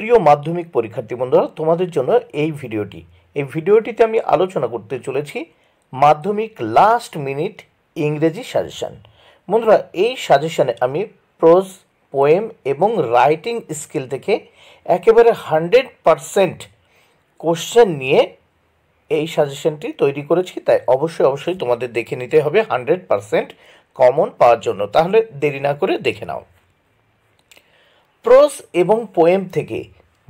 প্রিয় মাধ্যমিক পরীক্ষার্থী বন্ধুরা, তোমাদের জন্য এই ভিডিওটিতে আমি আলোচনা করতে চলেছি মাধ্যমিক লাস্ট মিনিট ইংরেজি সাজেশন। বন্ধুরা, এই সাজেশনে আমি প্রোজ, পোয়েম এবং রাইটিং স্কিল থেকে একেবারে 100% কোশ্চেন নিয়ে এই সাজেশনটি তৈরি করেছি। তাই অবশ্যই তোমাদের দেখে নিতে হবে 100% কমন পাওয়ার জন্য। তাহলে দেরি না করে দেখে নাও। প্রোজ এবং পোয়েম থেকে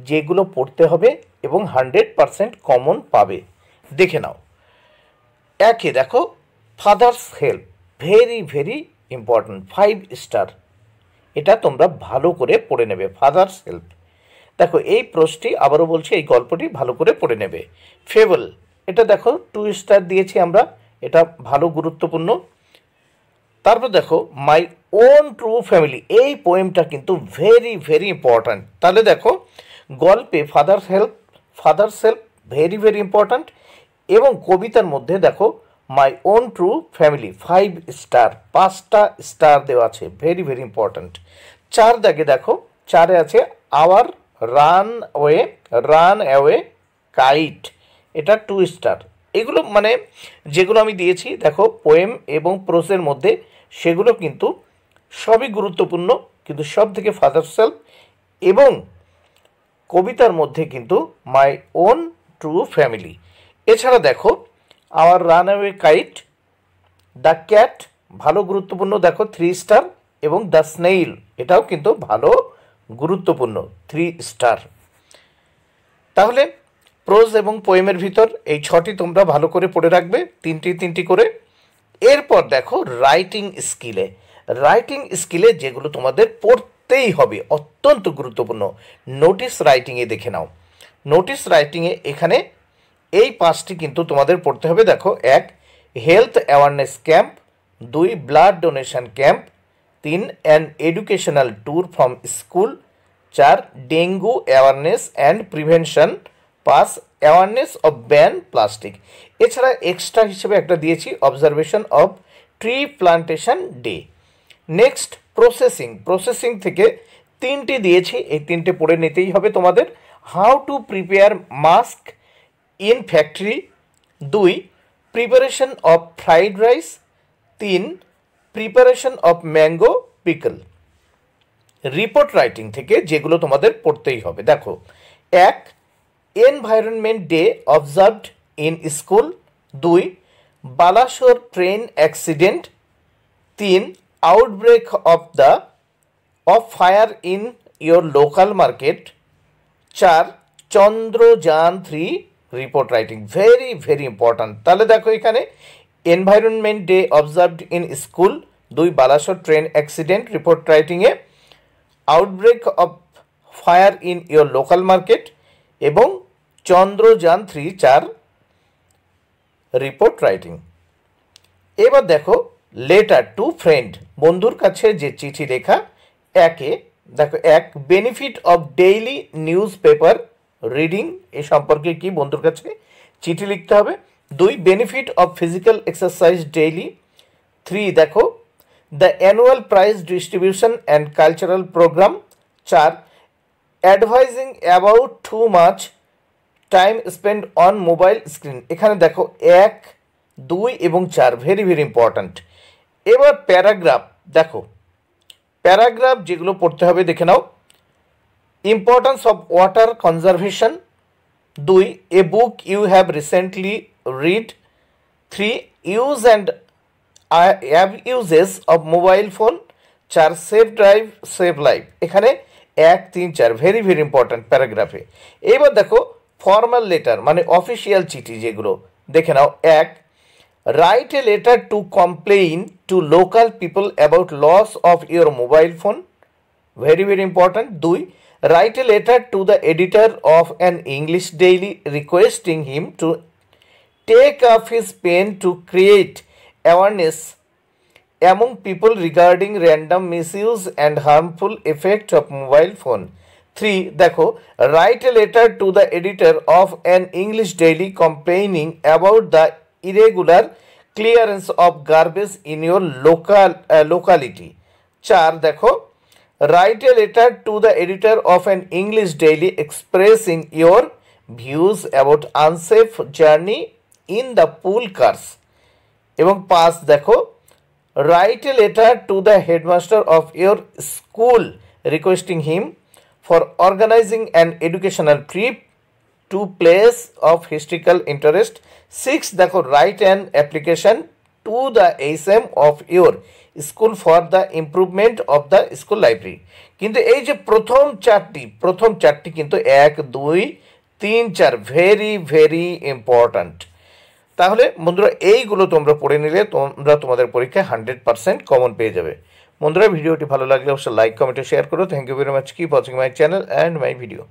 যেগুলো পড়তে হবে এবং 100% কমন পাবে, দেখে নাও। একে দেখো, father's help, very important, 5 star. এটা তোমরা ভালো করে পড়ে নেবে। ফাদার্স হেল্প, দেখো এই প্রোজটি, আবারও বলছি, এই গল্পটি ভালো করে পড়ে নেবে। ফেবল, এটা দেখো 2 স্টার দিয়েছি আমরা, এটা ভালো গুরুত্বপূর্ণ। তারপর দেখো মাই ওন ট্রু ফ্যামিলি, এই পোয়েমটা কিন্তু ভেরি ইম্পর্ট্যান্ট। তাহলে দেখো গল্পে ফাদার্স হেল্প ভেরি ইম্পর্ট্যান্ট, এবং কবিতার মধ্যে দেখো my own true family 5 star, 5টা স্টার দেওয়া আছে, ভেরি ইম্পর্ট্যান্ট। 4 দাগে দেখো, 4-এ আছে আওয়ার রান অ্যাওয়ে কাইট, এটা 2 স্টার। এগুলো মানে যেগুলো আমি দিয়েছি দেখো পোয়েম এবং প্রোজের মধ্যে, সেগুলো কিন্তু সবই গুরুত্বপূর্ণ, কিন্তু সব থেকে ফাদার্স হেল্প, এবং কবিতার মধ্যে কিন্তু মাই ওন ট্রু ফ্যামিলি। এছাড়া দেখো hour runaway kite, the cat ভালো গুরুত্বপূর্ণ, দেখো 3 স্টার, এবং দ্য স্নেইল এটাও কিন্তু ভালো গুরুত্বপূর্ণ, 3 স্টার। তাহলে প্রোজ এবং পোয়েমের ভিতর এই 6টি তোমরা ভালো করে পড়ে রাখবে, 3টি করে। এরপর দেখো রাইটিং স্কিলে যেগুলো তোমাদের পড়তেই হবে, অত্যন্ত গুরুত্বপূর্ণ, নোটিস রাইটিংয়ে দেখে নাও। নোটিস রাইটিংয়ে এখানে এই 5টি কিন্তু তোমাদের পড়তে হবে। দেখো 1 health awareness camp, 2 blood donation camp, 3 an educational tour from school, 4 dengue awareness and prevention, 5 awareness of ban plastic. এছাড়া এক্সট্রা হিসেবে একটা দিয়েছি observation of tree plantation day. Next processing থেকে 3টি দিয়েছি, এই 3টে পড়ে নিতেই হবে তোমাদের। How to prepare mask in factory, 2 preparation of fried rice, 3 preparation of mango pickle. Report writing থেকে যেগুলো তোমাদের পড়তেই হবে, দেখো 1 environment day observed in school, 2 Balasore train accident, 3 outbreak of fire in your local market, 4 Chandrayaan 3 report writing, very important. তাহলে দেখো এখানে environment day observed in school, 2 Balasore train accident report রাইটিংয়ে, outbreak of fire in your local market, এবং Chandrayaan 3 4 report writing. এবার দেখো letter to friend, বন্ধুর কাছে যে চিঠি লেখা। দেখো 1 benefit of daily news paper reading, এ সম্পর্কে কি বন্ধুর কাছে চিঠি লিখতে হবে। 2 benefit of physical exercise daily. 3 দেখো the annual prize distribution and cultural programme. 4 advising about too much time spend on mobile screen. এখানে দেখো 1 2 এবং 4 ভেরি ইম্পর্ট্যান্ট। এবার প্যারাগ্রাফ, দেখো প্যারাগ্রাফ যেগুলো পড়তে হবে দেখে নাও। Importance of water conservation, 2 a book you have recently read, 3 use and uses of mobile phone, 4 save drive save life. এখানে 1 3 4 ভেরি ইম্পর্ট্যান্ট প্যারাগ্রাফে। এবার দেখো ফর্মাল লেটার মানে অফিসিয়াল চিঠি যেগুলো, দেখে নাও। 1 write a letter to complain to local people about loss of your mobile phone, very important. 2 write a letter to the editor of an English daily requesting him to take up his pen to create awareness among people regarding random misuse and harmful effect of mobile phone. 3 দেখো write a letter to the editor of an English daily complaining about the irregular clearance of garbage in your locality. 4 দেখো Write a letter to the editor of an English daily expressing your views about unsafe journey in the pool cars. এবং 5 দেখো, write a letter to the headmaster of your school requesting him for organizing an educational trip to place of historical interest. 6 দেখো, write an application to the HM of your school for the improvement of the school library. কিন্তু এই যে প্রথম চারটি কিন্তু 1 2 3 4 very very important. তাহলে বন্ধুরা এইগুলো তোমরা পড়ে নিলে তোমরা তোমাদের পরীক্ষায় 100% কমন পেয়ে যাবে। বন্ধুরা ভিডিওটি ভালো লাগলে অবশ্যই লাইক কমেন্ট শেয়ার করো। Thank you very much, keep watching my channel and my video.